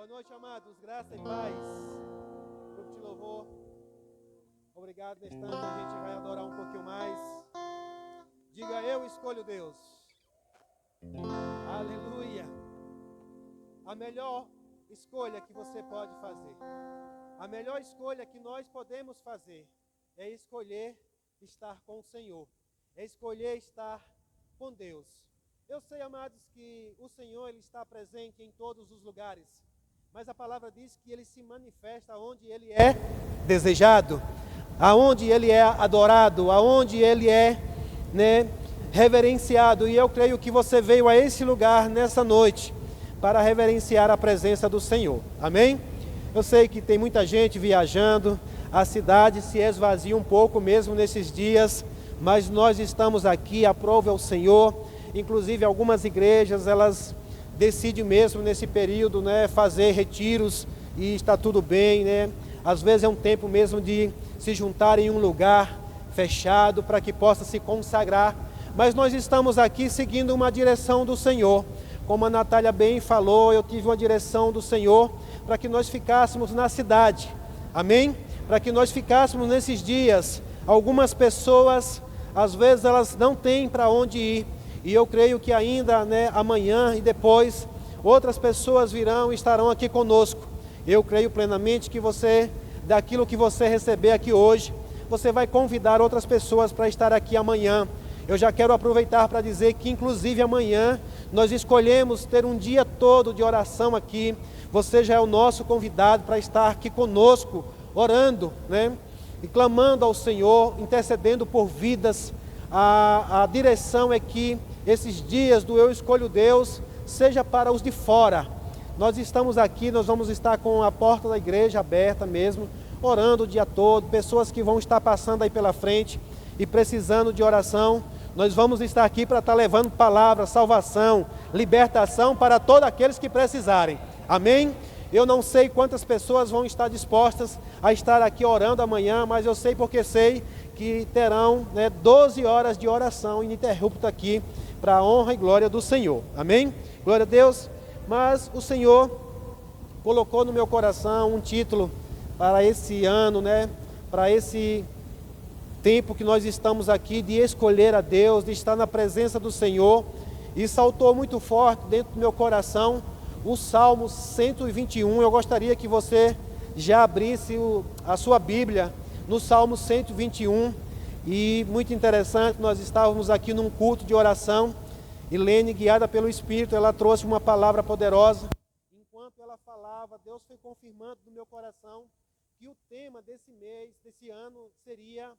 Boa noite, amados. Graça e paz. Grupo de louvor. Obrigado. Neste instante a gente vai adorar um pouquinho mais. Diga, eu escolho Deus. Aleluia. A melhor escolha que você pode fazer, a melhor escolha que nós podemos fazer é escolher estar com o Senhor, é escolher estar com Deus. Eu sei, amados, que o Senhor ele está presente em todos os lugares, mas a palavra diz que ele se manifesta onde ele é desejado, aonde ele é adorado, aonde ele é, reverenciado. E eu creio que você veio a esse lugar nessa noite para reverenciar a presença do Senhor. Amém? Eu sei que tem muita gente viajando, a cidade se esvazia um pouco mesmo nesses dias, mas nós estamos aqui, aprove ao Senhor. Inclusive algumas igrejas, elas decidem mesmo nesse período, fazer retiros e está tudo bem, Às vezes é um tempo mesmo de se juntar em um lugar fechado para que possa se consagrar. Mas nós estamos aqui seguindo uma direção do Senhor. Como a Natália bem falou, eu tive uma direção do Senhor para que nós ficássemos na cidade. Amém? Para que nós ficássemos nesses dias. Algumas pessoas, às vezes elas não têm para onde ir. E eu creio que ainda, amanhã e depois, outras pessoas virão e estarão aqui conosco. Eu creio plenamente que você, daquilo que você receber aqui hoje, você vai convidar outras pessoas para estar aqui amanhã. Eu já quero aproveitar para dizer que, inclusive, amanhã, nós escolhemos ter um dia todo de oração aqui. Você já é o nosso convidado para estar aqui conosco, orando, e clamando ao Senhor, intercedendo por vidas. A direção é que esses dias do Eu Escolho Deus seja para os de fora. Nós estamos aqui, nós vamos estar com a porta da igreja aberta mesmo, orando o dia todo, pessoas que vão estar passando aí pela frente e precisando de oração. Nós vamos estar aqui para estar levando palavra, salvação, libertação para todos aqueles que precisarem. Amém? Eu não sei quantas pessoas vão estar dispostas a estar aqui orando amanhã, mas eu sei porque sei que terão 12 horas de oração ininterrupta aqui, para a honra e glória do Senhor. Amém? Glória a Deus. Mas o Senhor colocou no meu coração um título para esse ano, para esse tempo que nós estamos aqui, de escolher a Deus, de estar na presença do Senhor. E saltou muito forte dentro do meu coração o Salmo 121. Eu gostaria que você já abrisse a sua Bíblia no Salmo 121, e muito interessante, nós estávamos aqui num culto de oração, e Lene, guiada pelo Espírito, ela trouxe uma palavra poderosa. Enquanto ela falava, Deus foi confirmando no meu coração que o tema desse mês, desse ano, seria,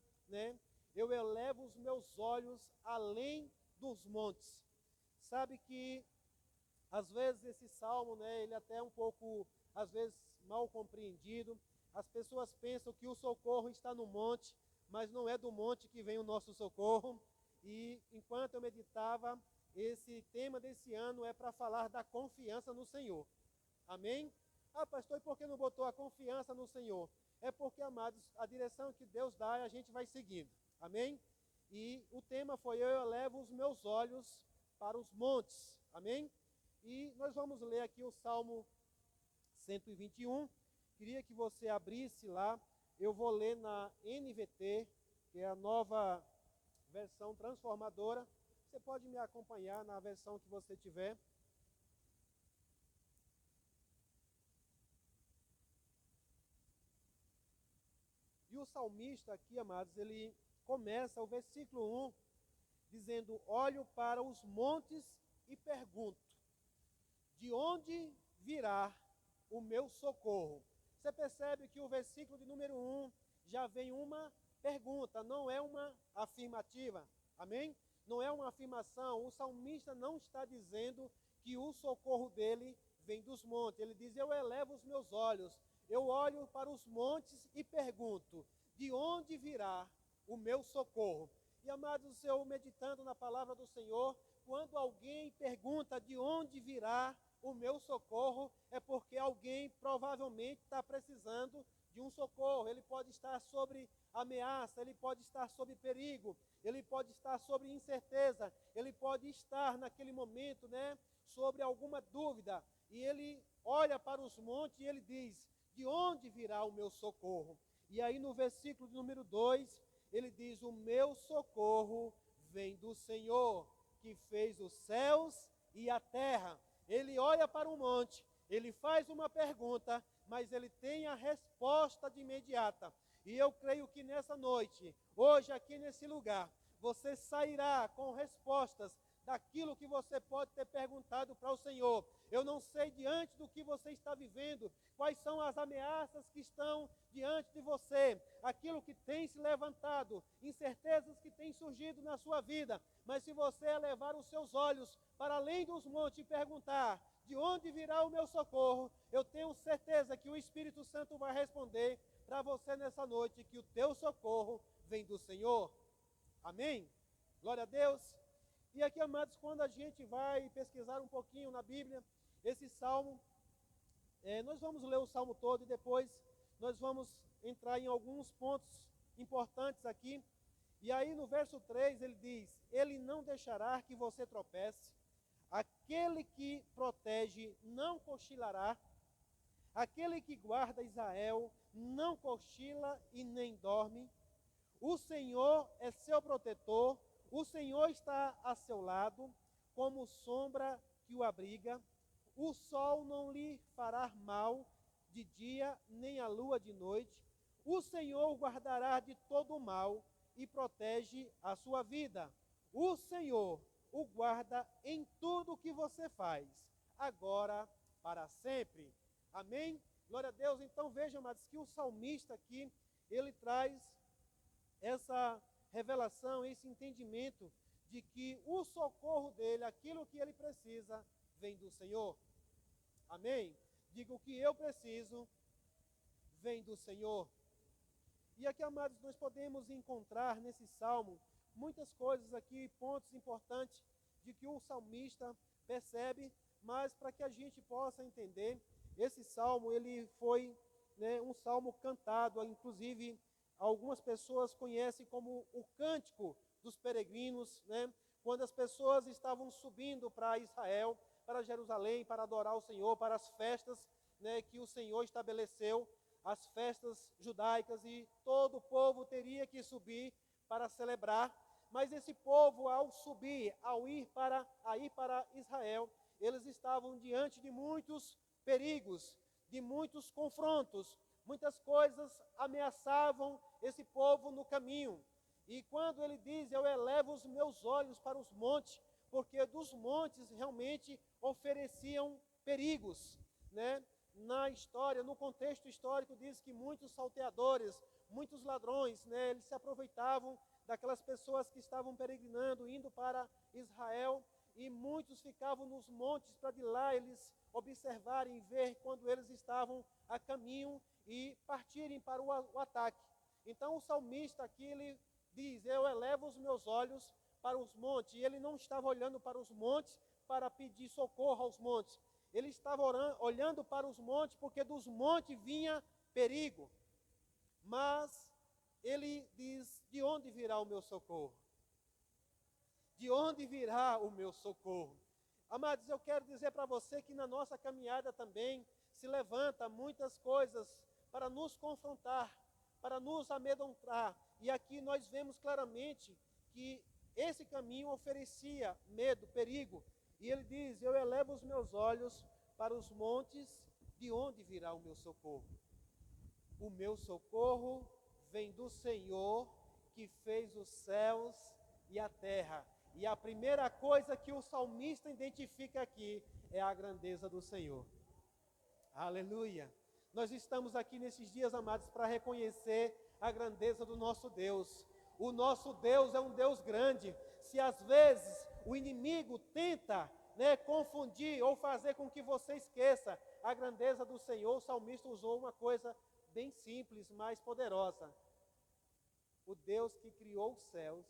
eu elevo os meus olhos além dos montes. Sabe que, às vezes, esse salmo, ele até é um pouco, às vezes, mal compreendido. As pessoas pensam que o socorro está no monte, mas não é do monte que vem o nosso socorro. E enquanto eu meditava, esse tema desse ano é para falar da confiança no Senhor. Amém? Ah, pastor, e por que não botou a confiança no Senhor? É porque, amados, a direção que Deus dá, a gente vai seguindo. Amém? E o tema foi: eu elevo os meus olhos para os montes. Amém? E nós vamos ler aqui o Salmo 121. Queria que você abrisse lá. Eu vou ler na NVT, que é a nova versão transformadora. Você pode me acompanhar na versão que você tiver. E o salmista aqui, amados, ele começa o versículo 1 dizendo: olho para os montes e pergunto, de onde virá o meu socorro? Você percebe que o versículo de número 1 já vem uma pergunta, não é uma afirmativa. Amém? Não é uma afirmação. O salmista não está dizendo que o socorro dele vem dos montes. Ele diz: eu elevo os meus olhos, eu olho para os montes e pergunto, de onde virá o meu socorro? E, amados, eu meditando na palavra do Senhor, quando alguém pergunta de onde virá o meu socorro, é porque alguém provavelmente está precisando de um socorro. Ele pode estar sobre ameaça, ele pode estar sob perigo, ele pode estar sobre incerteza, ele pode estar naquele momento, sobre alguma dúvida, e ele olha para os montes e ele diz: de onde virá o meu socorro? E aí no versículo de número 2, ele diz: o meu socorro vem do Senhor, que fez os céus e a terra. Ele olha para o monte, ele faz uma pergunta, mas ele tem a resposta de imediata. E eu creio que nessa noite, hoje aqui nesse lugar, você sairá com respostas daquilo que você pode ter perguntado para o Senhor. Eu não sei diante do que você está vivendo, quais são as ameaças que estão diante de você, aquilo que tem se levantado, incertezas que têm surgido na sua vida, mas se você elevar os seus olhos para além dos montes e perguntar: de onde virá o meu socorro? Eu tenho certeza que o Espírito Santo vai responder para você nessa noite, que o teu socorro vem do Senhor. Amém? Glória a Deus. E aqui, amados, quando a gente vai pesquisar um pouquinho na Bíblia, esse salmo, nós vamos ler o salmo todo e depois nós vamos entrar em alguns pontos importantes aqui. E aí no verso 3 ele diz: ele não deixará que você tropece, aquele que protege não cochilará, aquele que guarda Israel não cochila e nem dorme. O Senhor é seu protetor, o Senhor está a seu lado, como sombra que o abriga. O sol não lhe fará mal de dia, nem a lua de noite. O Senhor o guardará de todo o mal e protege a sua vida. O Senhor o guarda em tudo o que você faz, agora para sempre. Amém? Glória a Deus. Então vejam, amados, que o salmista aqui, ele traz essa revelação, esse entendimento de que o socorro dele, aquilo que ele precisa, vem do Senhor. Amém? Digo, o que eu preciso vem do Senhor. E aqui, amados, nós podemos encontrar nesse salmo muitas coisas aqui, pontos importantes de que o salmista percebe, mas para que a gente possa entender, esse salmo ele foi um salmo cantado, inclusive algumas pessoas conhecem como o cântico dos peregrinos, quando as pessoas estavam subindo para Israel, para Jerusalém, para adorar o Senhor, para as festas que o Senhor estabeleceu, as festas judaicas, e todo o povo teria que subir para celebrar. Mas esse povo, ao subir, a ir para Israel, eles estavam diante de muitos perigos, de muitos confrontos. Muitas coisas ameaçavam esse povo no caminho. E quando ele diz: eu elevo os meus olhos para os montes, porque dos montes realmente ofereciam perigos, Na história, no contexto histórico, diz que muitos salteadores, muitos ladrões, eles se aproveitavam daquelas pessoas que estavam peregrinando, indo para Israel, e muitos ficavam nos montes para de lá eles observarem e ver quando eles estavam a caminho e partirem para o ataque. Então o salmista aqui, ele diz: eu elevo os meus olhos para os montes. E ele não estava olhando para os montes para pedir socorro aos montes. Ele estava olhando para os montes porque dos montes vinha perigo. Mas ele diz: de onde virá o meu socorro? De onde virá o meu socorro? Amados, eu quero dizer para você que na nossa caminhada também se levanta muitas coisas para nos confrontar, para nos amedrontar. E aqui nós vemos claramente que esse caminho oferecia medo, perigo. E ele diz: eu elevo os meus olhos para os montes, de onde virá o meu socorro? O meu socorro vem do Senhor, que fez os céus e a terra. E a primeira coisa que o salmista identifica aqui é a grandeza do Senhor. Aleluia! Nós estamos aqui nesses dias, amados, para reconhecer a grandeza do nosso Deus. O nosso Deus é um Deus grande. Se às vezes o inimigo tenta confundir ou fazer com que você esqueça a grandeza do Senhor, o salmista usou uma coisa bem simples, mas poderosa: o Deus que criou os céus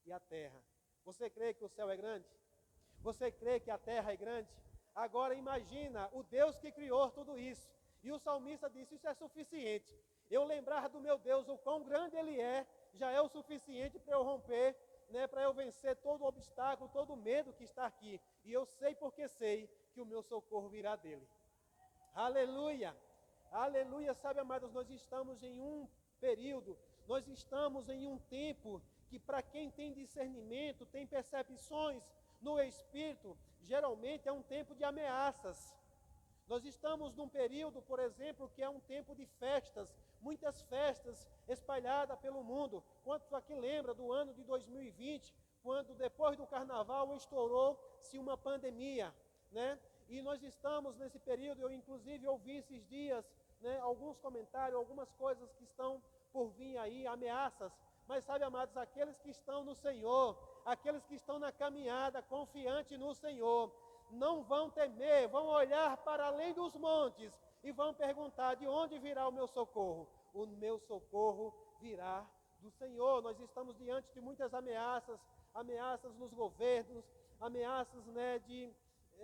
e a terra. Você crê que o céu é grande? Você crê que a terra é grande? Agora imagina o Deus que criou tudo isso. E o salmista disse: isso é suficiente. Eu lembrar do meu Deus, o quão grande Ele é, já é o suficiente para eu romper, para eu vencer todo o obstáculo, todo o medo que está aqui. E eu sei porque sei que o meu socorro virá dEle. Aleluia. Aleluia. Sabe, amados, nós estamos em um período, nós estamos em um tempo que, para quem tem discernimento, tem percepções no Espírito, geralmente é um tempo de ameaças. Nós estamos num período, por exemplo, que é um tempo de festas, muitas festas espalhadas pelo mundo. Quantos aqui lembra do ano de 2020, quando depois do carnaval estourou-se uma pandemia, né? E nós estamos nesse período, eu inclusive ouvi esses dias, né, alguns comentários, algumas coisas que estão por vir aí, ameaças. Mas sabe, amados, aqueles que estão no Senhor, aqueles que estão na caminhada, confiante no Senhor, não vão temer, vão olhar para além dos montes e vão perguntar: de onde virá o meu socorro? O meu socorro virá do Senhor. Nós estamos diante de muitas ameaças, ameaças nos governos, ameaças, né, de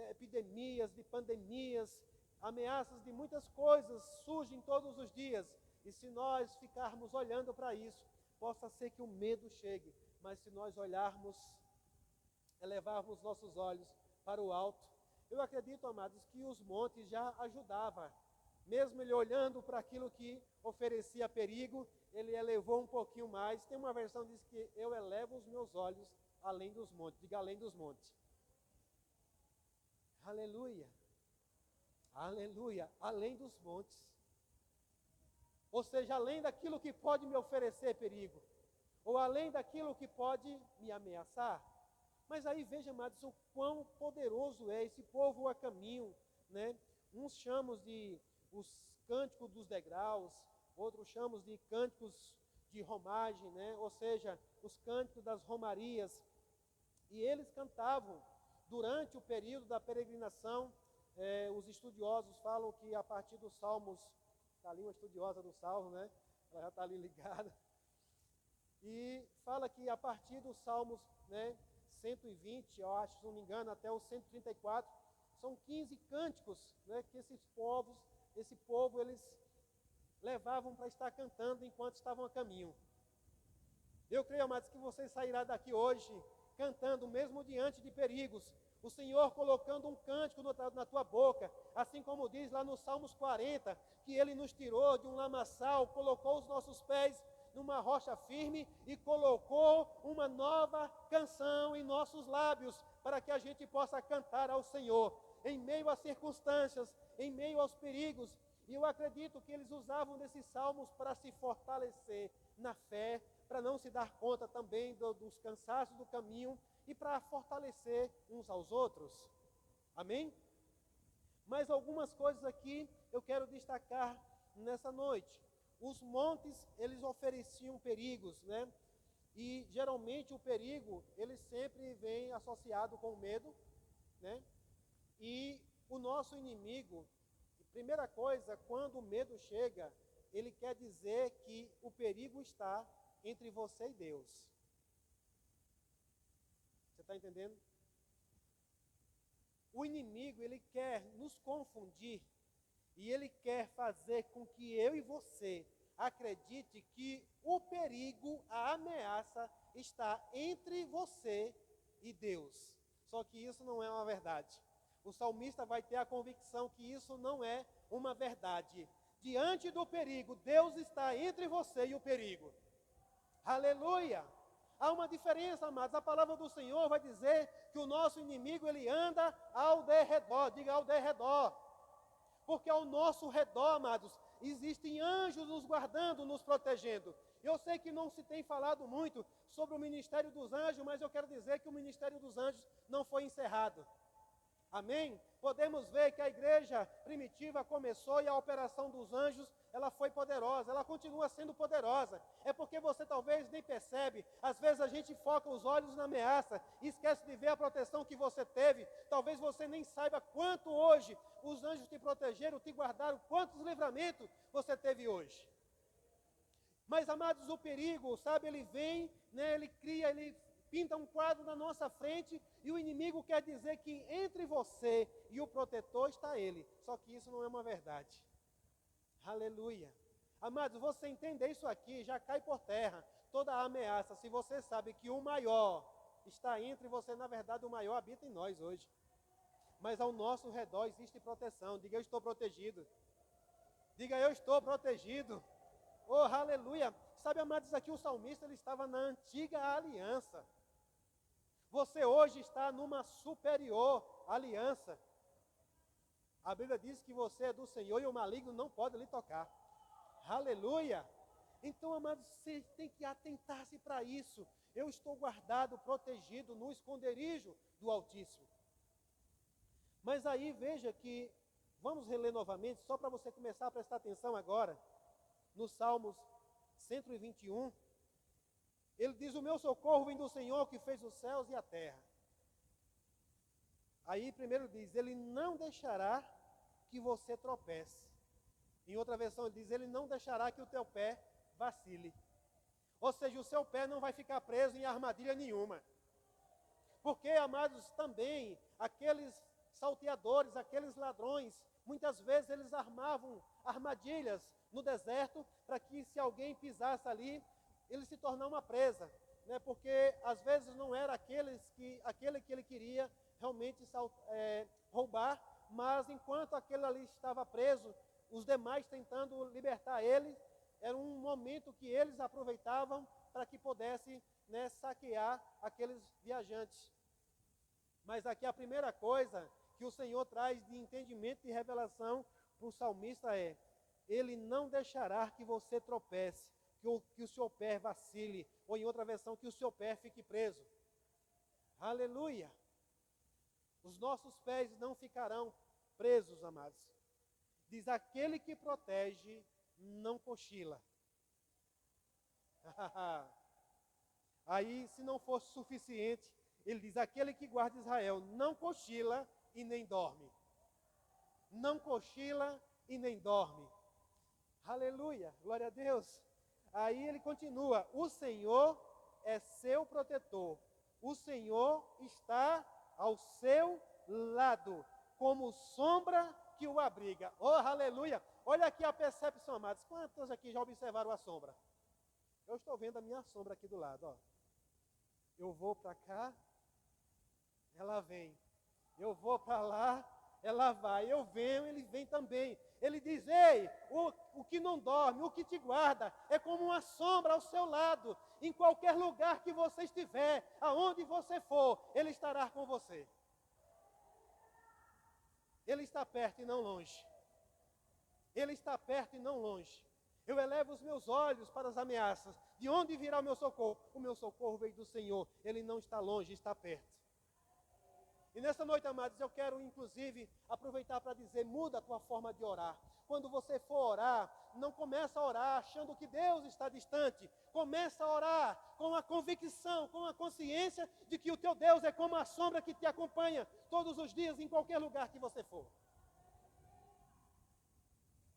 epidemias, de pandemias, ameaças de muitas coisas surgem todos os dias. E se nós ficarmos olhando para isso, possa ser que o medo chegue, mas se nós olharmos, elevarmos nossos olhos para o alto, eu acredito, amados, que os montes já ajudavam. Mesmo ele olhando para aquilo que oferecia perigo, ele elevou um pouquinho mais. Tem uma versão que diz que eu elevo os meus olhos além dos montes. Diga além dos montes. Aleluia. Aleluia. Além dos montes. Ou seja, além daquilo que pode me oferecer perigo, ou além daquilo que pode me ameaçar. Mas aí veja, amados, o quão poderoso é esse povo a caminho, né? Uns chamamos de os cânticos dos degraus, outros chamamos de cânticos de romagem, né? Ou seja, os cânticos das romarias. E eles cantavam durante o período da peregrinação. Os estudiosos falam que a partir dos Salmos, está ali uma estudiosa do Salmo, né? Ela já está ali ligada. E fala que a partir dos Salmos, né, 120, eu acho, se não me engano, até o 134, são 15 cânticos, né, que esse povo, eles levavam para estar cantando enquanto estavam a caminho. Eu creio, amados, que você sairá daqui hoje cantando, mesmo diante de perigos, o Senhor colocando um cântico na tua boca, assim como diz lá no Salmos 40, que Ele nos tirou de um lamaçal, colocou os nossos pés numa rocha firme e colocou uma nova canção em nossos lábios, para que a gente possa cantar ao Senhor, em meio às circunstâncias, em meio aos perigos. E eu acredito que eles usavam desses salmos para se fortalecer na fé, para não se dar conta também dos cansaços do caminho e para fortalecer uns aos outros. Amém? Mas algumas coisas aqui eu quero destacar nessa noite. Os montes, eles ofereciam perigos, né? E geralmente o perigo, ele sempre vem associado com o medo, né? E o nosso inimigo, primeira coisa, quando o medo chega, ele quer dizer que o perigo está entre você e Deus. Você está entendendo? O inimigo, ele quer nos confundir e ele quer fazer com que eu e você acredite que o perigo, a ameaça está entre você e Deus. Só que isso não é uma verdade. O salmista vai ter a convicção que isso não é uma verdade. Diante do perigo, Deus está entre você e o perigo. Aleluia! Há uma diferença, amados. A palavra do Senhor vai dizer que o nosso inimigo, ele anda ao derredor. Diga ao derredor. Porque ao nosso redor, amados, existem anjos nos guardando, nos protegendo. Eu sei que não se tem falado muito sobre o ministério dos anjos, mas eu quero dizer que o ministério dos anjos não foi encerrado. Amém? Podemos ver que a igreja primitiva começou e a operação dos anjos, ela foi poderosa, ela continua sendo poderosa. É porque você talvez nem percebe, às vezes a gente foca os olhos na ameaça e esquece de ver a proteção que você teve. Talvez você nem saiba quanto hoje os anjos te protegeram, te guardaram, quantos livramentos você teve hoje. Mas, amados, o perigo, sabe, ele vem, né, ele cria, ele pinta um quadro na nossa frente e o inimigo quer dizer que entre você e o protetor está ele. Só que isso não é uma verdade. Aleluia. Amados, você entender isso aqui, já cai por terra toda a ameaça. Se você sabe que o maior está entre você, na verdade o maior habita em nós hoje. mas ao nosso redor existe proteção. Diga, eu estou protegido. Diga, eu estou protegido. Oh, aleluia. Sabe, amados, aqui o salmista ele estava na antiga aliança. Você hoje está numa superior aliança. A Bíblia diz que você é do Senhor e o maligno não pode lhe tocar. Aleluia. Então, amados, você tem que atentar-se para isso. Eu estou guardado, protegido no esconderijo do Altíssimo. Mas aí veja que, vamos reler novamente, só para você começar a prestar atenção agora, no Salmos 121, ele diz, o meu socorro vem do Senhor que fez os céus e a terra. Aí primeiro diz, ele não deixará que você tropece. Em outra versão ele diz, ele não deixará que o teu pé vacile. Ou seja, o seu pé não vai ficar preso em armadilha nenhuma. Porque, amados, também, aqueles salteadores, aqueles ladrões, muitas vezes eles armavam armadilhas no deserto para que se alguém pisasse ali, ele se tornar uma presa, né? Porque às vezes não era aquele que ele queria realmente roubar, mas enquanto aquele ali estava preso, os demais tentando libertar ele, era um momento que eles aproveitavam para que pudessem, né, saquear aqueles viajantes. Mas aqui a primeira coisa que o Senhor traz de entendimento e revelação para o salmista é, ele não deixará que você tropece, que o seu pé vacile, ou em outra versão, que o seu pé fique preso. Aleluia! Os nossos pés não ficarão presos, amados. Diz, aquele que protege não cochila. Aí, se não fosse suficiente, ele diz, aquele que guarda Israel não cochila e nem dorme. Não cochila e nem dorme. Aleluia, glória a Deus. Aí ele continua, o Senhor é seu protetor. O Senhor está ao seu lado, como sombra que o abriga. Oh, aleluia. Olha aqui a percepção, amados. Quantos aqui já observaram a sombra? Eu estou vendo a minha sombra aqui do lado, ó. Eu vou para cá, ela vem. Eu vou para lá, ela vai. Eu venho, ele vem também. Ele diz, ei, o que não dorme, o que te guarda, é como uma sombra ao seu lado. Em qualquer lugar que você estiver, aonde você for, ele estará com você. Ele está perto e não longe. Ele está perto e não longe. Eu elevo os meus olhos para as ameaças. De onde virá o meu socorro? O meu socorro veio do Senhor. Ele não está longe, está perto. E nessa noite, amados, eu quero inclusive aproveitar para dizer, muda a tua forma de orar. Quando você for orar, não começa a orar achando que Deus está distante. Começa a orar com a convicção, com a consciência de que o teu Deus é como a sombra que te acompanha todos os dias em qualquer lugar que você for.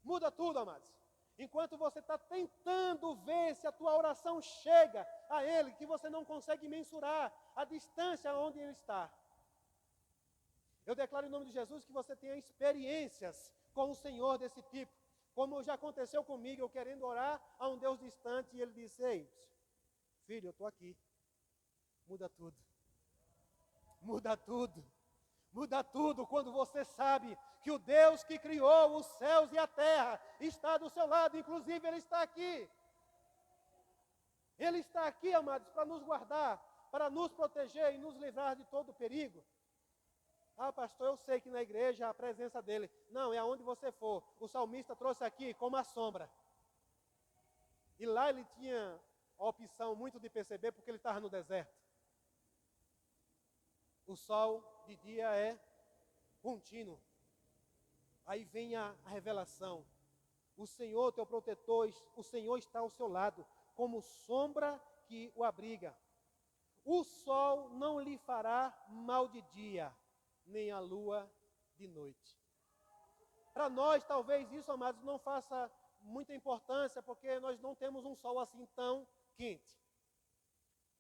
Muda tudo, amados. Enquanto você está tentando ver se a tua oração chega a Ele, que você não consegue mensurar a distância onde Ele está. Eu declaro em nome de Jesus que você tenha experiências com o Senhor desse tipo. Como já aconteceu comigo, eu querendo orar a um Deus distante, e Ele disse, ei, filho, eu estou aqui. Muda tudo. Muda tudo. Muda tudo quando você sabe que o Deus que criou os céus e a terra está do seu lado, inclusive Ele está aqui. Ele está aqui, amados, para nos guardar, para nos proteger e nos livrar de todo perigo. Ah, pastor, eu sei que na igreja a presença dele. Não, é aonde você for. O salmista trouxe aqui como a sombra. E lá ele tinha a opção muito de perceber porque ele estava no deserto. O sol de dia é contínuo. Aí vem a revelação. O Senhor, teu protetor, o Senhor está ao seu lado, como sombra que o abriga. O sol não lhe fará mal de dia, nem a lua de noite. Para nós, talvez isso, amados, não faça muita importância, porque nós não temos um sol assim tão quente.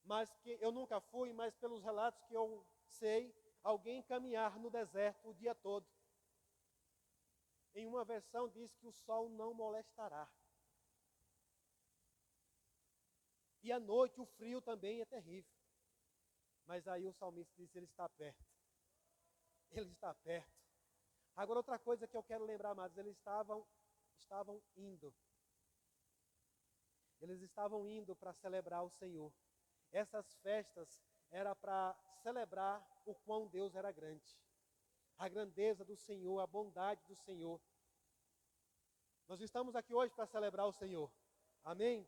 Mas que eu nunca fui, mas pelos relatos que eu sei, alguém caminhar no deserto o dia todo. Em uma versão diz que o sol não molestará. E à noite o frio também é terrível. Mas aí o salmista diz que ele está perto. Ele está perto. Agora, outra coisa que eu quero lembrar, amados, eles estavam indo. Eles estavam indo para celebrar o Senhor. Essas festas era para celebrar o quão Deus era grande. A grandeza do Senhor, a bondade do Senhor. Nós estamos aqui hoje para celebrar o Senhor. Amém?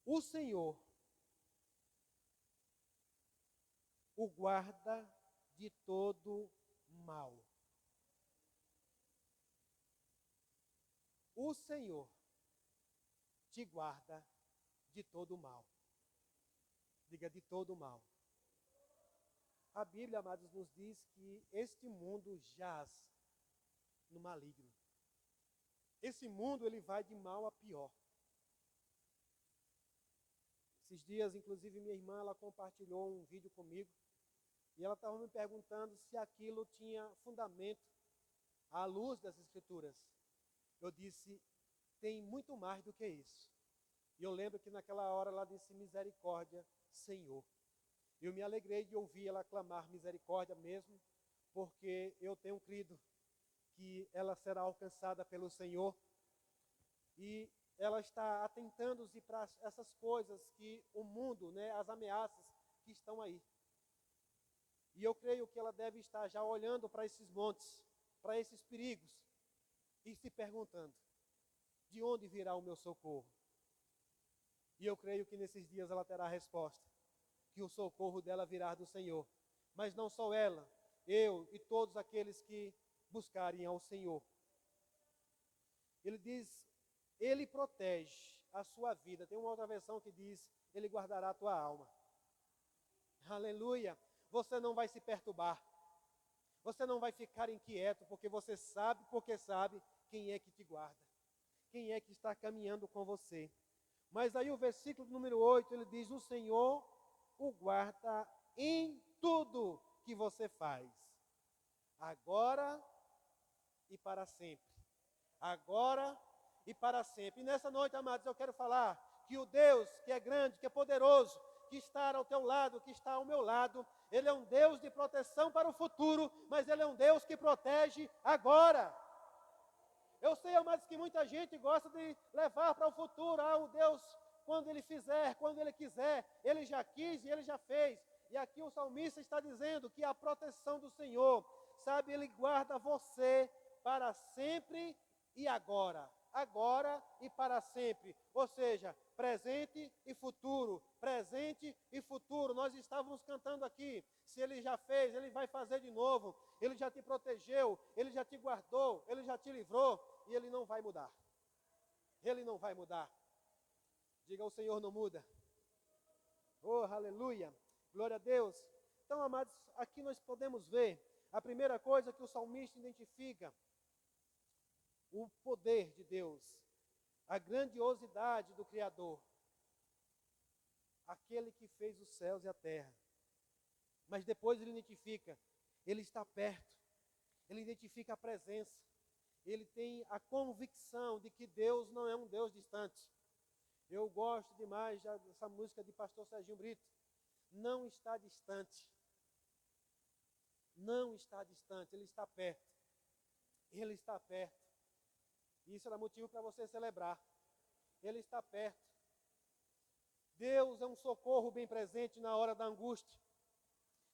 O Senhor o guarda de todo mal. O Senhor te guarda de todo mal. Diga, de todo mal. A Bíblia, amados, nos diz que este mundo jaz no maligno. Esse mundo, ele vai de mal a pior. Esses dias, inclusive, minha irmã, ela compartilhou um vídeo comigo, e ela estava me perguntando se aquilo tinha fundamento à luz das Escrituras. Eu disse, tem muito mais do que isso. E eu lembro que naquela hora ela disse, misericórdia, Senhor. Eu me alegrei de ouvir ela clamar misericórdia mesmo, porque eu tenho crido que ela será alcançada pelo Senhor. E ela está atentando-se para essas coisas que o mundo, né, as ameaças que estão aí. E eu creio que ela deve estar já olhando para esses montes, para esses perigos, e se perguntando, de onde virá o meu socorro? E eu creio que nesses dias ela terá a resposta, que o socorro dela virá do Senhor. Mas não só ela, eu e todos aqueles que buscarem ao Senhor. Ele diz, Ele protege a sua vida. Tem uma outra versão que diz, Ele guardará a tua alma. Aleluia! Você não vai se perturbar. Você não vai ficar inquieto, porque você sabe quem é que te guarda. Quem é que está caminhando com você. Mas aí o versículo número 8, ele diz, o Senhor o guarda em tudo que você faz. Agora e para sempre. Agora e para sempre. E nessa noite, amados, eu quero falar que o Deus que é grande, que é poderoso, que está ao teu lado, que está ao meu lado, Ele é um Deus de proteção para o futuro, mas Ele é um Deus que protege agora. Eu sei, amados, que muita gente gosta de levar para o futuro, o Deus, quando Ele fizer, quando Ele quiser, Ele já quis e Ele já fez. E aqui o salmista está dizendo que a proteção do Senhor, sabe, Ele guarda você para sempre e agora. Agora e para sempre. Ou seja, presente e futuro. Presente e futuro. Nós estávamos cantando aqui. Se Ele já fez, Ele vai fazer de novo. Ele já te protegeu, Ele já te guardou, Ele já te livrou. E Ele não vai mudar. Ele não vai mudar. Diga, o Senhor não muda. Oh, aleluia. Glória a Deus. Então, amados, aqui nós podemos ver a primeira coisa que o salmista identifica. O poder de Deus, a grandiosidade do Criador, aquele que fez os céus e a terra. Mas depois ele identifica, ele está perto, ele identifica a presença, ele tem a convicção de que Deus não é um Deus distante. Eu gosto demais dessa música de pastor Serginho Brito, não está distante, não está distante, ele está perto, ele está perto. Isso era motivo para você celebrar. Ele está perto. Deus é um socorro bem presente na hora da angústia.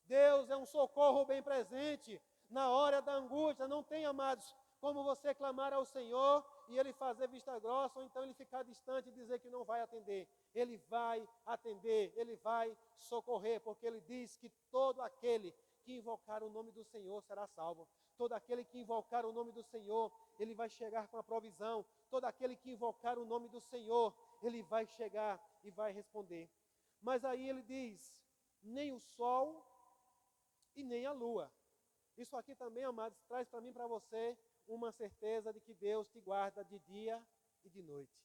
Deus é um socorro bem presente na hora da angústia. Não tem, amados, como você clamar ao Senhor e Ele fazer vista grossa, ou então Ele ficar distante e dizer que não vai atender. Ele vai atender, Ele vai socorrer, porque Ele diz que todo aquele que invocar o nome do Senhor será salvo. Todo aquele que invocar o nome do Senhor, ele vai chegar com a provisão. Todo aquele que invocar o nome do Senhor, ele vai chegar e vai responder. Mas aí ele diz, nem o sol e nem a lua. Isso aqui também, amados, traz para mim e para você uma certeza de que Deus te guarda de dia e de noite.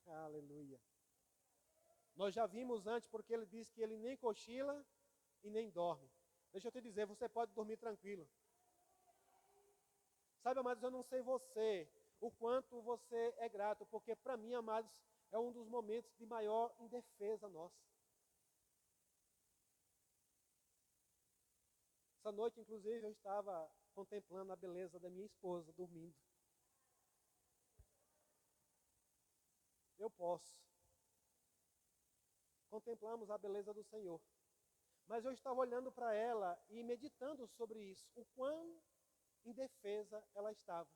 Aleluia. Nós já vimos antes, porque ele diz que ele nem cochila e nem dorme. Deixa eu te dizer, você pode dormir tranquilo. Sabe, amados, eu não sei você, o quanto você é grato, porque para mim, amados, é um dos momentos de maior indefesa nossa. Essa noite, inclusive, eu estava contemplando a beleza da minha esposa dormindo. Eu posso. Contemplamos a beleza do Senhor. Mas eu estava olhando para ela e meditando sobre isso, o quão indefesa ela estava.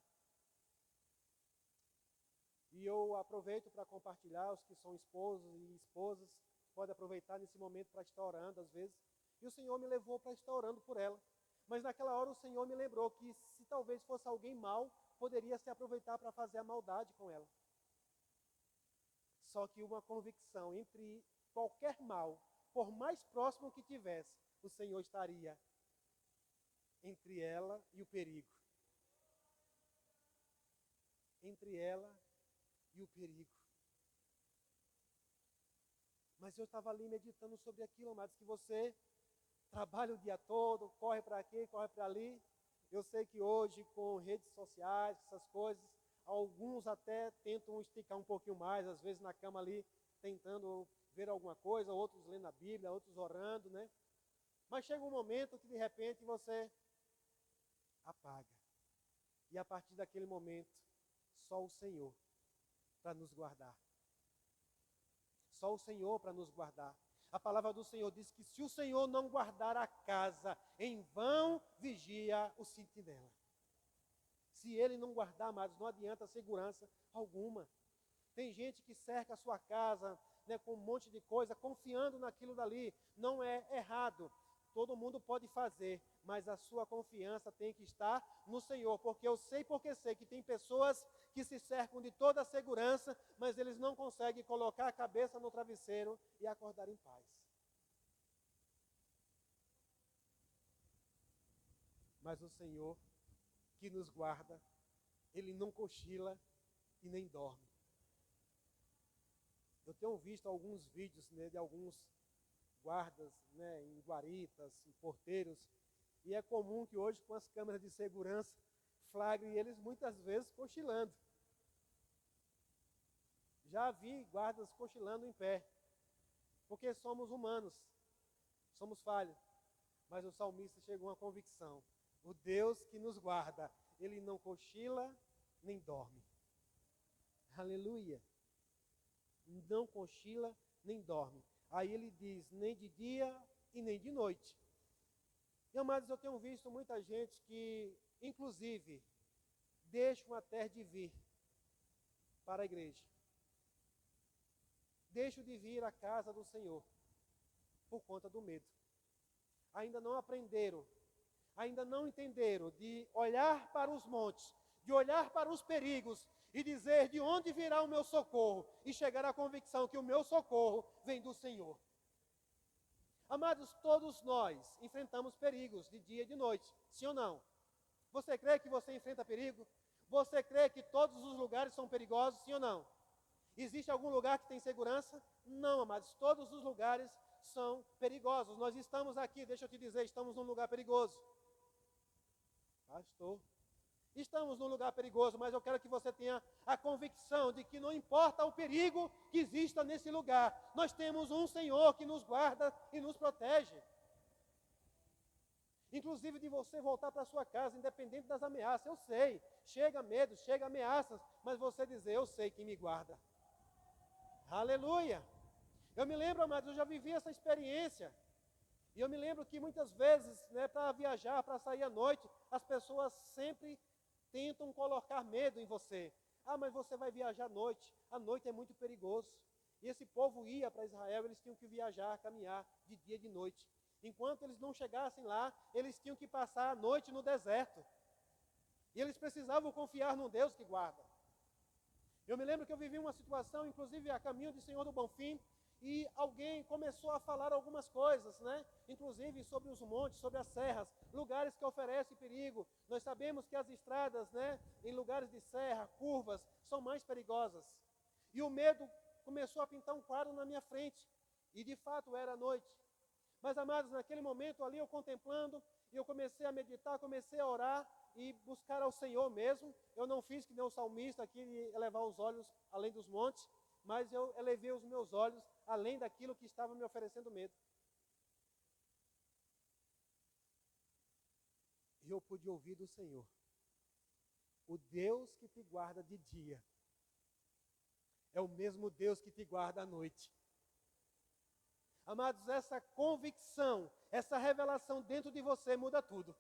E eu aproveito para compartilhar, os que são esposos e esposas, podem aproveitar nesse momento para estar orando às vezes. E o Senhor me levou para estar orando por ela. Mas naquela hora o Senhor me lembrou que se talvez fosse alguém mau, poderia se aproveitar para fazer a maldade com ela. Só que uma convicção entre qualquer mal, por mais próximo que tivesse, o Senhor estaria entre ela e o perigo. Entre ela e o perigo. Mas eu estava ali meditando sobre aquilo, amados, que você trabalha o dia todo, corre para aqui, corre para ali. Eu sei que hoje, com redes sociais, essas coisas, alguns até tentam esticar um pouquinho mais, às vezes na cama ali, tentando ver alguma coisa, outros lendo a Bíblia, outros orando, né? Mas chega um momento que de repente você apaga. E a partir daquele momento, só o Senhor para nos guardar. Só o Senhor para nos guardar. A palavra do Senhor diz que se o Senhor não guardar a casa, em vão vigia o sentinela. Se ele não guardar, amados, não adianta segurança alguma. Tem gente que cerca a sua casa, né, com um monte de coisa, confiando naquilo dali. Não é errado. Todo mundo pode fazer, mas a sua confiança tem que estar no Senhor, porque eu sei porque sei que tem pessoas que se cercam de toda a segurança, mas eles não conseguem colocar a cabeça no travesseiro e acordar em paz. Mas o Senhor que nos guarda, Ele não cochila e nem dorme. Eu tenho visto alguns vídeos, né, de alguns guardas, né, em guaritas, em porteiros, e é comum que hoje com as câmeras de segurança flagrem eles muitas vezes cochilando. Já vi guardas cochilando em pé, porque somos humanos, somos falhos, mas o salmista chegou a uma convicção: o Deus que nos guarda, Ele não cochila nem dorme. Aleluia! Não cochila nem dorme. Aí ele diz, nem de dia e nem de noite. E amados, eu tenho visto muita gente que, inclusive, deixam até de vir para a igreja. Deixam de vir à casa do Senhor por conta do medo. Ainda não aprenderam, ainda não entenderam de olhar para os montes, de olhar para os perigos e dizer de onde virá o meu socorro e chegar à convicção que o meu socorro vem do Senhor. Amados, todos nós enfrentamos perigos de dia e de noite, sim ou não? Você crê que você enfrenta perigo? Você crê que todos os lugares são perigosos, sim ou não? Existe algum lugar que tem segurança? Não, amados, todos os lugares são perigosos. Nós estamos aqui, deixa eu te dizer, estamos num lugar perigoso. Pastor, estamos num lugar perigoso, mas eu quero que você tenha a convicção de que não importa o perigo que exista nesse lugar, nós temos um Senhor que nos guarda e nos protege. Inclusive de você voltar para sua casa, independente das ameaças. Eu sei, chega medo, chega ameaças, mas você dizer, eu sei quem me guarda. Aleluia! Eu me lembro, amados, eu já vivi essa experiência. E eu me lembro que muitas vezes, né, para viajar, para sair à noite, as pessoas sempre tentam colocar medo em você. Ah, mas você vai viajar à noite é muito perigoso. E esse povo ia para Israel, eles tinham que viajar, caminhar de dia e de noite. Enquanto eles não chegassem lá, eles tinham que passar a noite no deserto. E eles precisavam confiar num Deus que guarda. Eu me lembro que eu vivi uma situação, inclusive a caminho de Senhor do Bonfim, e alguém começou a falar algumas coisas, né? Inclusive sobre os montes, sobre as serras, lugares que oferecem perigo. Nós sabemos que as estradas, né, em lugares de serra, curvas, são mais perigosas. E o medo começou a pintar um quadro na minha frente. E de fato era noite. Mas amados, naquele momento ali eu contemplando, e eu comecei a meditar, comecei a orar e buscar ao Senhor mesmo. Eu não fiz que nem o salmista aqui, de elevar os olhos além dos montes, mas eu elevei os meus olhos além daquilo que estava me oferecendo medo. E eu pude ouvir do Senhor: o Deus que te guarda de dia é o mesmo Deus que te guarda à noite. Amados, essa convicção, essa revelação dentro de você muda tudo.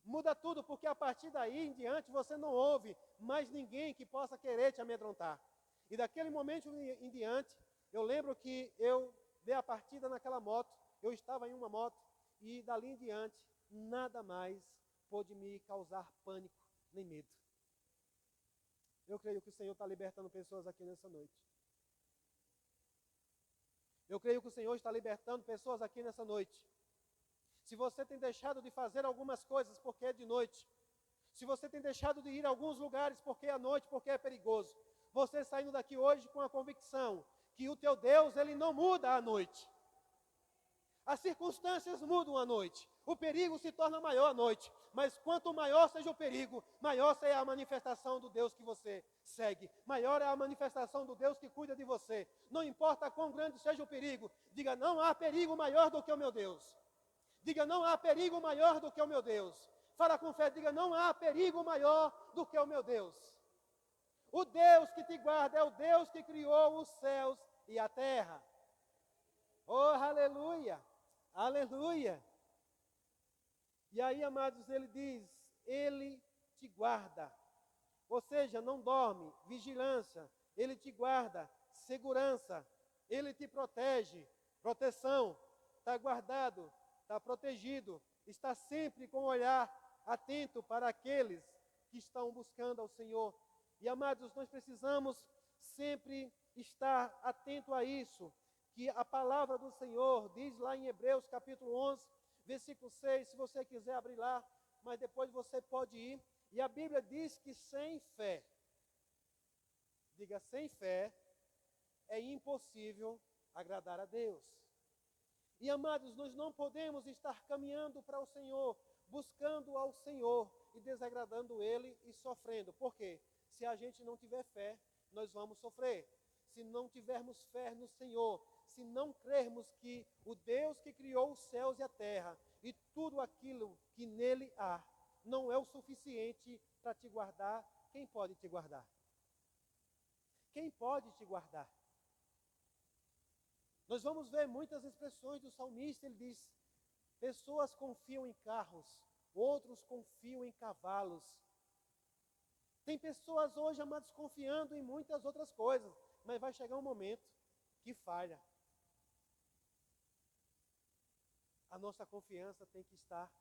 Muda tudo, porque a partir daí em diante você não ouve mais ninguém que possa querer te amedrontar. E daquele momento em diante, eu lembro que eu dei a partida naquela moto, eu estava em uma moto, e dali em diante, nada mais pôde me causar pânico nem medo. Eu creio que o Senhor está libertando pessoas aqui nessa noite. Eu creio que o Senhor está libertando pessoas aqui nessa noite. Se você tem deixado de fazer algumas coisas porque é de noite, se você tem deixado de ir a alguns lugares porque é à noite, porque é perigoso, você saindo daqui hoje com a convicção que o teu Deus, ele não muda à noite. As circunstâncias mudam à noite. O perigo se torna maior à noite. Mas quanto maior seja o perigo, maior será a manifestação do Deus que você segue. Maior é a manifestação do Deus que cuida de você. Não importa quão grande seja o perigo. Diga, não há perigo maior do que o meu Deus. Diga, não há perigo maior do que o meu Deus. Fala com fé, diga, não há perigo maior do que o meu Deus. O Deus que te guarda é o Deus que criou os céus e a terra. Oh, aleluia! Aleluia! E aí, amados, ele diz, ele te guarda. Ou seja, não dorme, vigilância, ele te guarda, segurança, ele te protege, proteção, está guardado, está protegido, está sempre com o olhar atento para aqueles que estão buscando ao Senhor. E, amados, nós precisamos sempre estar atento a isso, que a palavra do Senhor diz lá em Hebreus capítulo 11, versículo 6, se você quiser abrir lá, mas depois você pode ir. E a Bíblia diz que sem fé, diga, sem fé, é impossível agradar a Deus. E, amados, nós não podemos estar caminhando para o Senhor, buscando ao Senhor e desagradando Ele e sofrendo. Por quê? Se a gente não tiver fé, nós vamos sofrer. Se não tivermos fé no Senhor, se não crermos que o Deus que criou os céus e a terra e tudo aquilo que nele há, não é o suficiente para te guardar, quem pode te guardar? Quem pode te guardar? Nós vamos ver muitas expressões do salmista, ele diz, pessoas confiam em carros, outros confiam em cavalos. Tem pessoas hoje, amados, confiando em muitas outras coisas, mas vai chegar um momento que falha. A nossa confiança tem que estar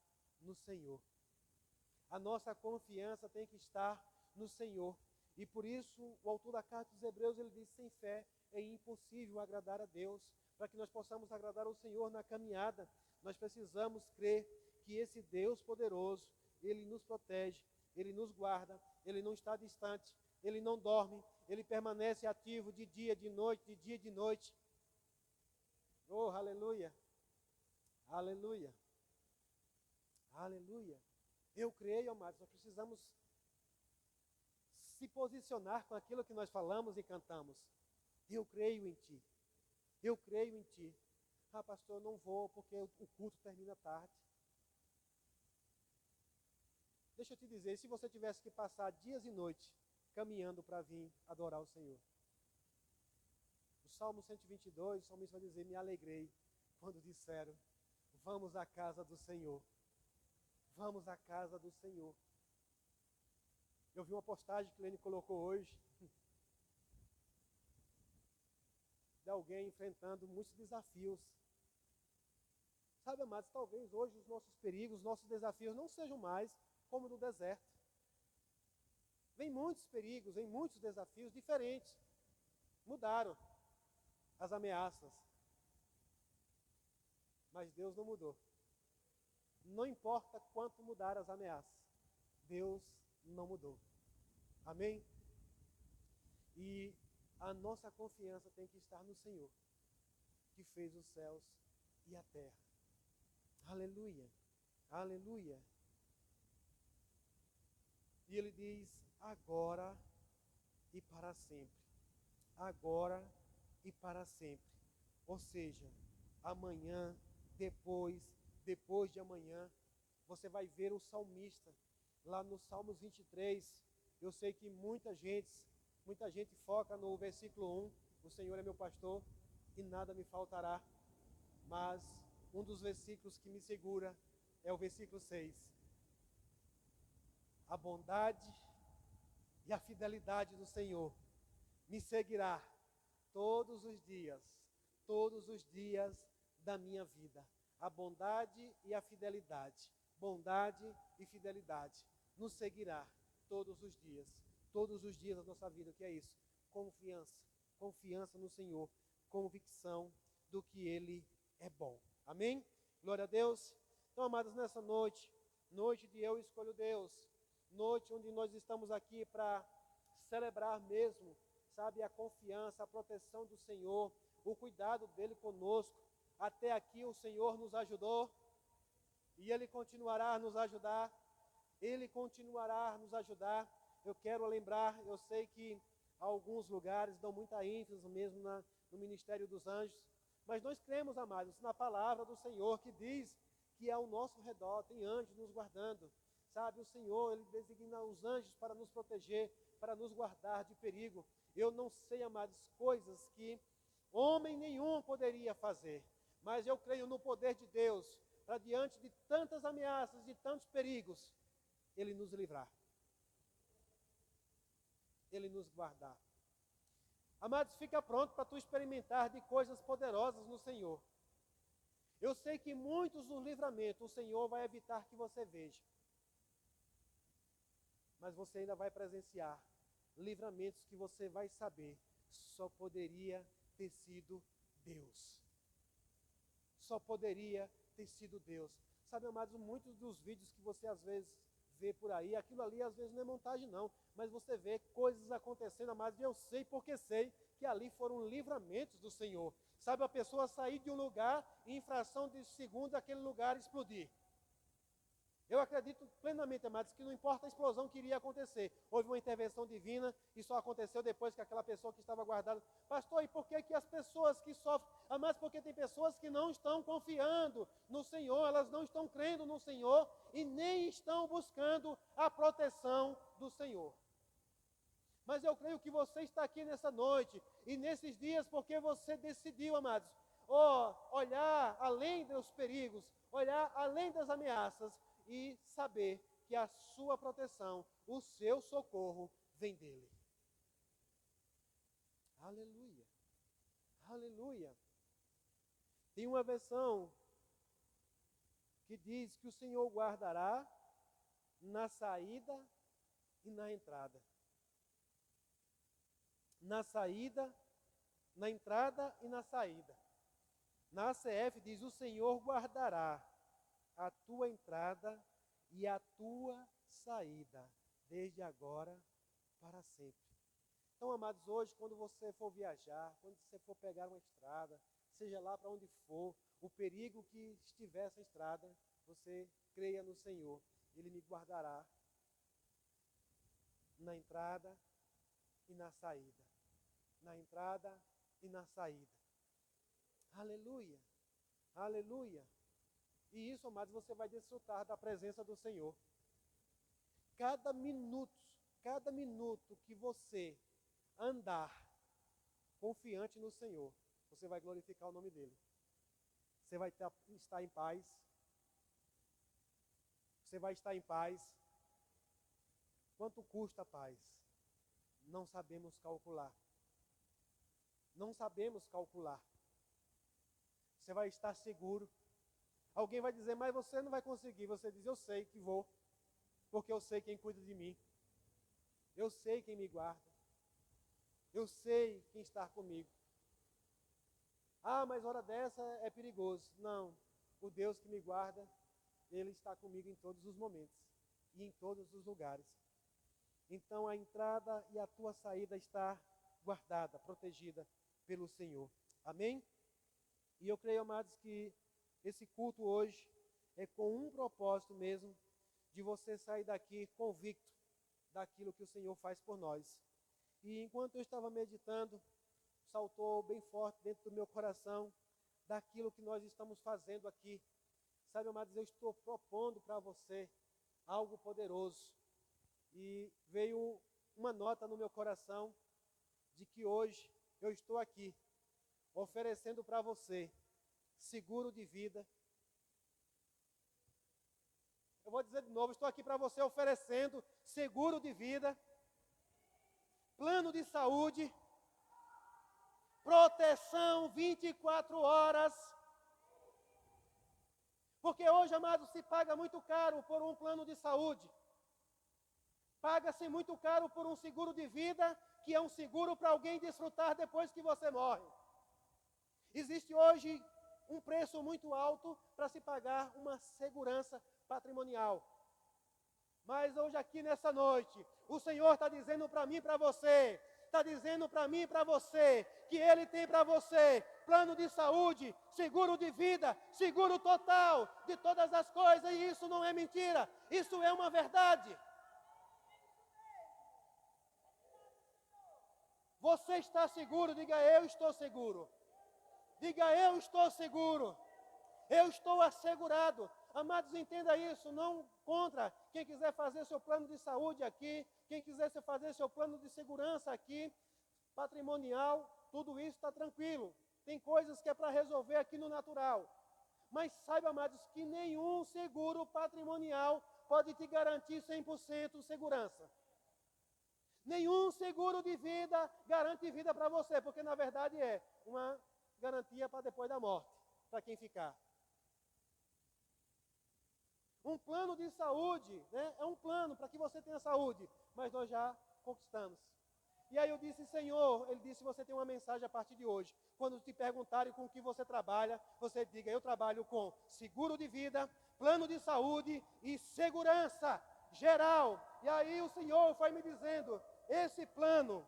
no Senhor. A nossa confiança tem que estar no Senhor. E por isso, o autor da carta dos Hebreus, ele diz, sem fé é impossível agradar a Deus. Para que nós possamos agradar ao Senhor na caminhada, nós precisamos crer que esse Deus poderoso, Ele nos protege, Ele nos guarda, Ele não está distante, Ele não dorme, Ele permanece ativo de dia, de noite, de dia, de noite. Oh, aleluia! Aleluia! Aleluia! Eu creio, amados, nós precisamos se posicionar com aquilo que nós falamos e cantamos. Eu creio em Ti. Eu creio em Ti. Ah, pastor, eu não vou porque o culto termina tarde. Deixa eu te dizer, se você tivesse que passar dias e noites caminhando para vir adorar o Senhor. O Salmo 122, o salmista vai dizer, me alegrei quando disseram, vamos à casa do Senhor. Vamos à casa do Senhor. Eu vi uma postagem que o Lene colocou hoje, de alguém enfrentando muitos desafios. Sabe, amados, talvez hoje os nossos perigos, os nossos desafios não sejam mais como no deserto. Vem muitos perigos, vem muitos desafios diferentes. Mudaram as ameaças. Mas Deus não mudou. Não importa quanto mudar as ameaças, Deus não mudou. Amém? E a nossa confiança tem que estar no Senhor, que fez os céus e a terra. Aleluia, aleluia. E ele diz, agora e para sempre. Agora e para sempre. Ou seja, amanhã, depois de amanhã. você vai ver o salmista, lá no Salmos 23, eu sei que muita gente foca no versículo 1, o Senhor é meu pastor e nada me faltará, mas um dos versículos que me segura é o versículo 6. A bondade e a fidelidade do Senhor me seguirá todos os dias da minha vida. A bondade e a fidelidade, bondade e fidelidade nos seguirá todos os dias da nossa vida. O que é isso? Confiança no Senhor, convicção do que Ele é bom. Amém? Glória a Deus. Então, amados, nessa noite de Eu Escolho Deus, noite onde nós estamos aqui para celebrar mesmo, sabe, a confiança, a proteção do Senhor, o cuidado dEle conosco. Até aqui o Senhor nos ajudou e Ele continuará a nos ajudar. Ele continuará a nos ajudar. Eu quero lembrar, eu sei que alguns lugares dão muita ênfase mesmo no ministério dos anjos, mas nós cremos, amados, na palavra do Senhor que diz que ao nosso redor tem anjos nos guardando. Sabe, o Senhor, Ele designa os anjos para nos proteger, para nos guardar de perigo. Eu não sei, amados, coisas que homem nenhum poderia fazer, mas eu creio no poder de Deus, para diante de tantas ameaças, de tantos perigos, Ele nos livrar, Ele nos guardar. Amados, fica pronto para tu experimentar de coisas poderosas no Senhor. Eu sei que muitos dos livramentos o Senhor vai evitar que você veja, mas você ainda vai presenciar livramentos que você vai saber, só poderia ter sido Deus. Só poderia ter sido Deus. Sabe, amados, muitos dos vídeos que você às vezes vê por aí, aquilo ali às vezes não é montagem não, mas você vê coisas acontecendo, amados, e eu sei porque sei que ali foram livramentos do Senhor. Sabe, a pessoa sair de um lugar e em fração de segundos aquele lugar explodir. Eu acredito plenamente, amados, que não importa a explosão que iria acontecer, houve uma intervenção divina e só aconteceu depois que aquela pessoa que estava guardada. Pastor, e por que as pessoas que sofrem? Amados, porque tem pessoas que não estão confiando no Senhor, elas não estão crendo no Senhor e nem estão buscando a proteção do Senhor. Mas eu creio que você está aqui nessa noite e nesses dias porque você decidiu, amados, olhar além dos perigos, olhar além das ameaças, e saber que a sua proteção, o seu socorro vem dele. Aleluia, aleluia. Tem uma versão que diz que o Senhor guardará na saída e na entrada. Na saída, na entrada e na saída. Na ACF diz: o Senhor guardará a tua entrada e a tua saída, desde agora para sempre. Então, amados, hoje, quando você for viajar, quando você for pegar uma estrada, seja lá para onde for, o perigo que estiver essa estrada, você creia no Senhor, Ele me guardará na entrada e na saída. Na entrada e na saída. Aleluia, aleluia. E isso, amados, você vai desfrutar da presença do Senhor. Cada minuto que você andar confiante no Senhor, você vai glorificar o nome dEle. Você vai estar em paz. Você vai estar em paz. Quanto custa a paz? Não sabemos calcular. Não sabemos calcular. Você vai estar seguro. Alguém vai dizer, mas você não vai conseguir. Você diz, eu sei que vou, porque eu sei quem cuida de mim. Eu sei quem me guarda. Eu sei quem está comigo. Ah, mas hora dessa é perigoso. Não, o Deus que me guarda, Ele está comigo em todos os momentos e em todos os lugares. Então a entrada e a tua saída está guardada, protegida pelo Senhor. Amém? E eu creio, amados, que esse culto hoje é com um propósito mesmo, de você sair daqui convicto daquilo que o Senhor faz por nós. E enquanto eu estava meditando, saltou bem forte dentro do meu coração daquilo que nós estamos fazendo aqui. sabe, amados, eu estou propondo para você algo poderoso. E veio uma nota no meu coração de que hoje eu estou aqui oferecendo para você seguro de vida. Eu vou dizer de novo, estou aqui para você oferecendo seguro de vida, plano de saúde, proteção 24 horas. Porque hoje, amados, se paga muito caro por um plano de saúde. Paga-se muito caro por um seguro de vida, que é um seguro para alguém desfrutar depois que você morre. Existe hoje um preço muito alto para se pagar uma segurança patrimonial. Mas hoje aqui nessa noite, o Senhor está dizendo para mim e para você, está dizendo para mim e para você, que Ele tem para você plano de saúde, seguro de vida, seguro total de todas as coisas, e isso não é mentira, isso é uma verdade. Você está seguro? Diga, eu estou seguro. Diga, eu estou seguro. Eu estou assegurado. Amados, entenda isso, não contra quem quiser fazer seu plano de saúde aqui, quem quiser fazer seu plano de segurança aqui, patrimonial, tudo isso está tranquilo. Tem coisas que é para resolver aqui no natural. Mas saiba, amados, que nenhum seguro patrimonial pode te garantir 100% segurança. Nenhum seguro de vida garante vida para você, porque na verdade é uma garantia para depois da morte, para quem ficar. Um plano de saúde, né, é um plano para que você tenha saúde, mas nós já conquistamos. E aí eu disse, Senhor, Ele disse, você tem uma mensagem a partir de hoje. Quando te perguntarem com o que você trabalha, você diga, eu trabalho com seguro de vida, plano de saúde e segurança geral. E aí o Senhor foi me dizendo, esse plano,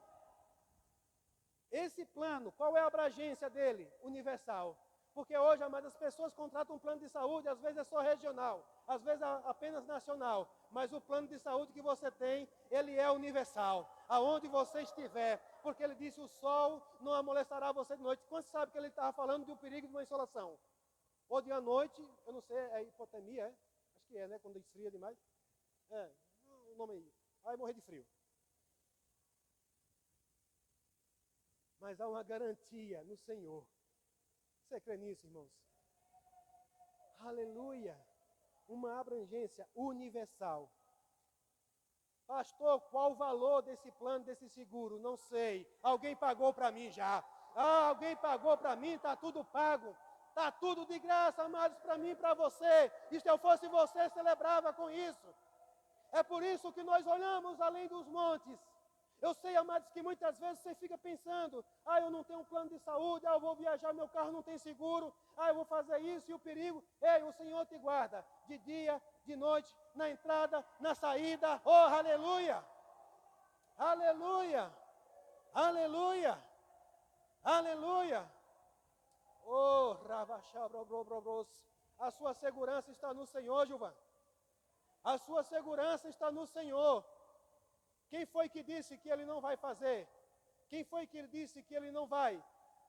qual é a abrangência dele? Universal. Porque hoje, amadas, as pessoas contratam um plano de saúde, às vezes é só regional, às vezes é apenas nacional. Mas o plano de saúde que você tem, ele é universal. Aonde você estiver. Porque ele disse, o sol não amolestará você de noite. Quantos sabem que ele estava falando do perigo de uma insolação? Ou de à noite, eu não sei, é hipotermia, é? Acho que é, né? Quando esfria demais. É, o nome aí. Vai morrer de frio. Mas há uma garantia no Senhor. Você crê nisso, irmãos? Aleluia! Uma abrangência universal. Pastor, qual o valor desse plano, desse seguro? Não sei. Alguém pagou para mim já. Alguém pagou para mim, está tudo pago. Está tudo de graça, amados, para mim e para você. E se eu fosse você, celebrava com isso. É por isso que nós olhamos além dos montes. Eu sei, amados, que muitas vezes você fica pensando, eu não tenho um plano de saúde, eu vou viajar, meu carro não tem seguro, eu vou fazer isso e o perigo. Ei, o Senhor te guarda de dia, de noite, na entrada, na saída. Oh, aleluia! Aleluia! Aleluia! Aleluia! Oh, rabachabrobrobros. A sua segurança está no Senhor, Gilvan. A sua segurança está no Senhor. Quem foi que disse que Ele não vai fazer? Quem foi que disse que Ele não vai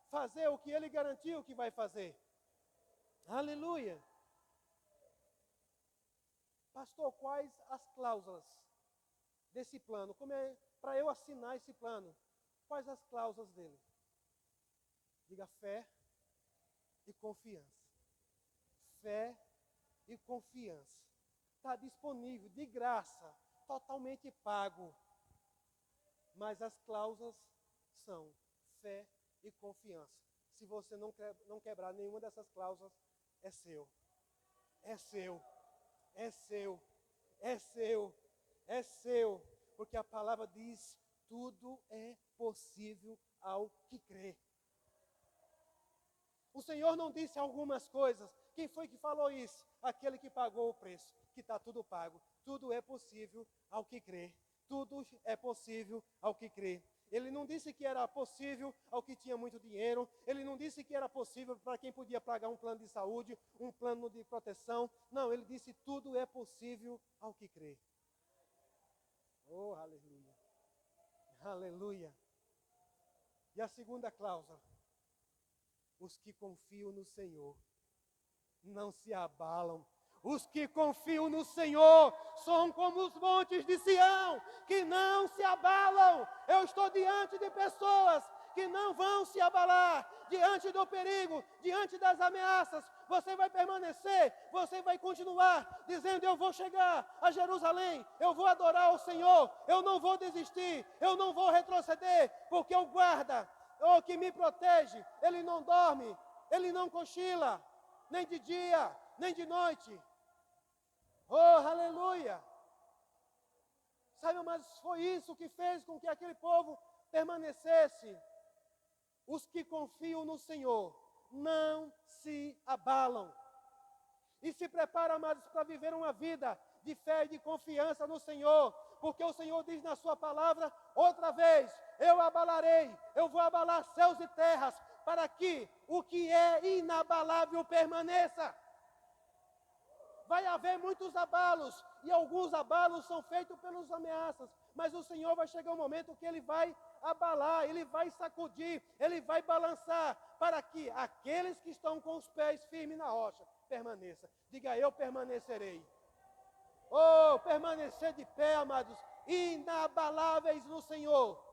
fazer o que Ele garantiu que vai fazer? Aleluia! Pastor, quais as cláusulas desse plano? Como é para eu assinar esse plano? Quais as cláusulas dele? Diga fé e confiança. Fé e confiança. Está disponível, de graça, totalmente pago. Mas as cláusulas são fé e confiança. Se você não quebrar nenhuma dessas cláusulas, é seu. É seu. É seu. É seu. É seu. Porque a palavra diz, tudo é possível ao que crê. O Senhor não disse algumas coisas. Quem foi que falou isso? Aquele que pagou o preço, que está tudo pago. Tudo é possível ao que crê. Tudo é possível ao que crê. Ele não disse que era possível ao que tinha muito dinheiro. Ele não disse que era possível para quem podia pagar um plano de saúde, um plano de proteção. Não, ele disse tudo é possível ao que crê. Oh, aleluia. Aleluia. E a segunda cláusula. Os que confiam no Senhor não se abalam. Os que confiam no Senhor são como os montes de Sião, que não se abalam. Eu estou diante de pessoas que não vão se abalar diante do perigo, diante das ameaças. Você vai permanecer, você vai continuar dizendo: eu vou chegar a Jerusalém, eu vou adorar o Senhor, eu não vou desistir, eu não vou retroceder, porque o guarda, que me protege, ele não dorme, ele não cochila, nem de dia, nem de noite. Oh, aleluia! Sabe, mas foi isso que fez com que aquele povo permanecesse. Os que confiam no Senhor não se abalam. E se preparam, amados, para viver uma vida de fé e de confiança no Senhor. Porque o Senhor diz na sua palavra, outra vez: eu abalarei, eu vou abalar céus e terras, para que o que é inabalável permaneça. Vai haver muitos abalos, e alguns abalos são feitos pelas ameaças, mas o Senhor vai chegar um momento que Ele vai abalar, Ele vai sacudir, Ele vai balançar, para que aqueles que estão com os pés firmes na rocha permaneçam. Diga: eu permanecerei. Oh, permanecer de pé, amados, inabaláveis no Senhor,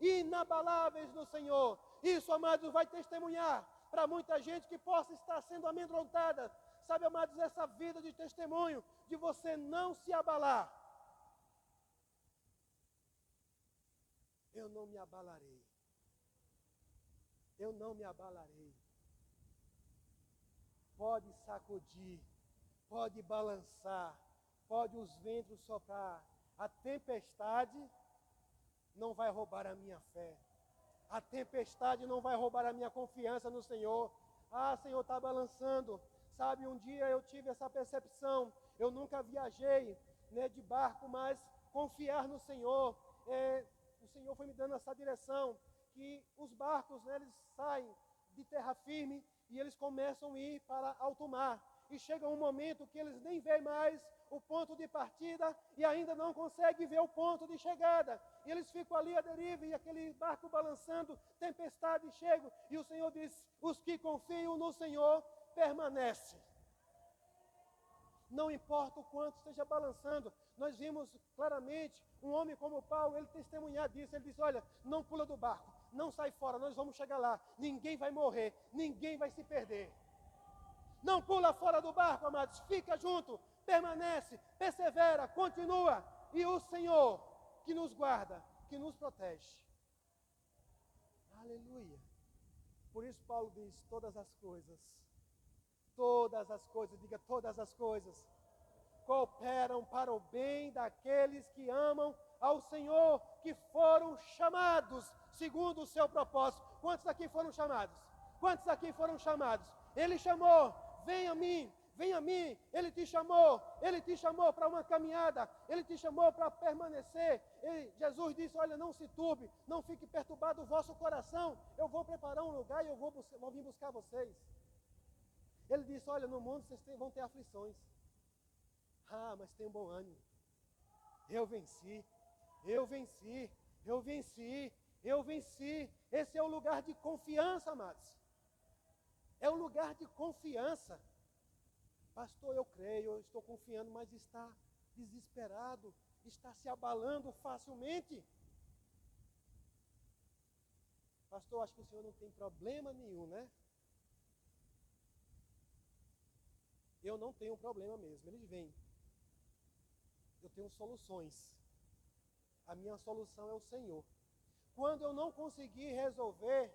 inabaláveis no Senhor. Isso, amados, vai testemunhar para muita gente que possa estar sendo amedrontada. Sabe, amados, essa vida de testemunho, de você não se abalar. Eu não me abalarei. Eu não me abalarei. Pode sacudir, pode balançar, pode os ventos soprar. A tempestade não vai roubar a minha fé. A tempestade não vai roubar a minha confiança no Senhor. Ah, Senhor, está balançando. Sabe, um dia eu tive essa percepção. Eu nunca viajei, de barco, mas confiar no Senhor. O Senhor foi me dando essa direção, que os barcos, eles saem de terra firme e eles começam a ir para alto mar. E chega um momento que eles nem veem mais o ponto de partida e ainda não conseguem ver o ponto de chegada. E eles ficam ali à deriva e aquele barco balançando, tempestade chega. E o Senhor diz: os que confiam no Senhor permanecem. Não importa o quanto esteja balançando. Nós vimos claramente um homem como Paulo, ele testemunhar disso. Ele disse: olha, não pula do barco, não sai fora, nós vamos chegar lá. Ninguém vai morrer, ninguém vai se perder. Não pula fora do barco, amados, fica junto, permanece, persevera, continua. E o Senhor que nos guarda, que nos protege. Aleluia. Por isso Paulo diz: todas as coisas, diga todas as coisas, cooperam para o bem daqueles que amam ao Senhor, que foram chamados segundo o seu propósito. Quantos aqui foram chamados? Quantos aqui foram chamados? Ele chamou: vem a mim, vem a mim. Ele te chamou para uma caminhada, Ele te chamou para permanecer. Jesus disse: olha, não se turbe, não fique perturbado o vosso coração, eu vou preparar um lugar e eu vou vir buscar vocês. Ele disse: olha, no mundo vocês vão ter aflições. Ah, mas tenham bom ânimo. Eu venci, eu venci, eu venci, eu venci. Esse é o lugar de confiança, amados. É um lugar de confiança. Pastor, eu creio, eu estou confiando, mas está desesperado, está se abalando facilmente. Pastor, acho que o senhor não tem problema nenhum, né? Eu não tenho problema mesmo, eles vêm. Eu tenho soluções. A minha solução é o Senhor. Quando eu não conseguir resolver,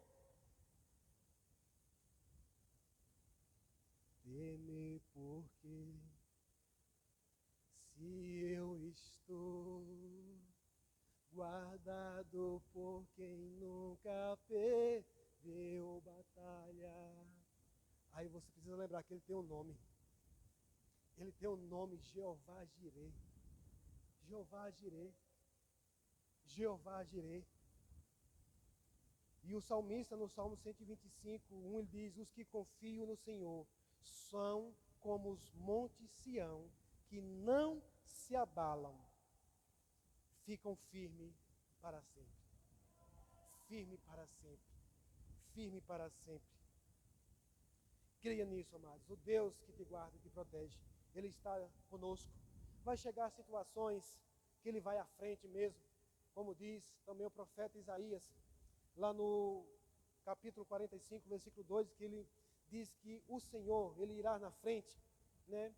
teme porque se eu estou guardado por quem nunca perdeu batalha. Aí você precisa lembrar que ele tem um nome. Ele tem o nome Jeová Jireh. Jeová Jireh. Jeová Jireh. E o salmista, no Salmo 125, 1, ele diz: os que confiam no Senhor são como os montes Sião, que não se abalam, ficam firmes para sempre. Firme para sempre. Firme para sempre. Creia nisso, amados. O Deus que te guarda e te protege, Ele está conosco. Vai chegar situações que Ele vai à frente mesmo, como diz também o profeta Isaías, lá no capítulo 45, versículo 2, que ele diz que o Senhor, Ele irá na frente, né,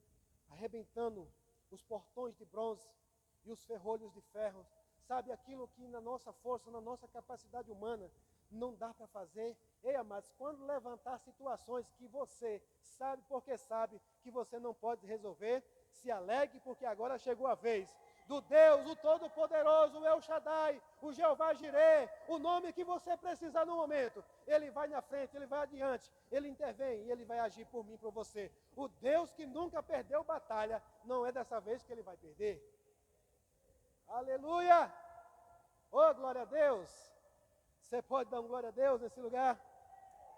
arrebentando os portões de bronze e os ferrolhos de ferro. Sabe, aquilo que na nossa força, na nossa capacidade humana, não dá para fazer. Ei, amados, quando levantar situações que você sabe porque sabe que você não pode resolver, se alegre, porque agora chegou a vez do Deus, o Todo-Poderoso, o El Shaddai, o Jeová Jireh, o nome que você precisar no momento. Ele vai na frente, Ele vai adiante, Ele intervém e Ele vai agir por mim e por você. O Deus que nunca perdeu batalha, não é dessa vez que Ele vai perder. Aleluia! Oh, glória a Deus! Você pode dar um glória a Deus nesse lugar?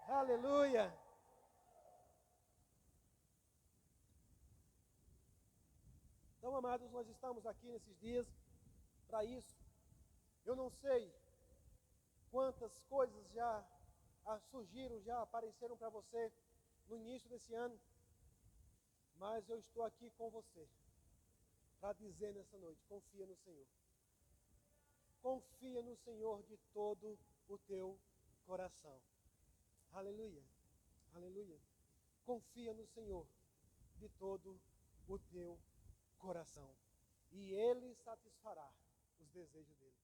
Aleluia! Então, amados, nós estamos aqui nesses dias para isso. Eu não sei quantas coisas já surgiram, já apareceram para você no início desse ano, mas eu estou aqui com você para dizer nessa noite: confia no Senhor. Confia no Senhor de todo o teu coração. Aleluia, aleluia. Confia no Senhor de todo o teu coração, e Ele satisfará os desejos dele.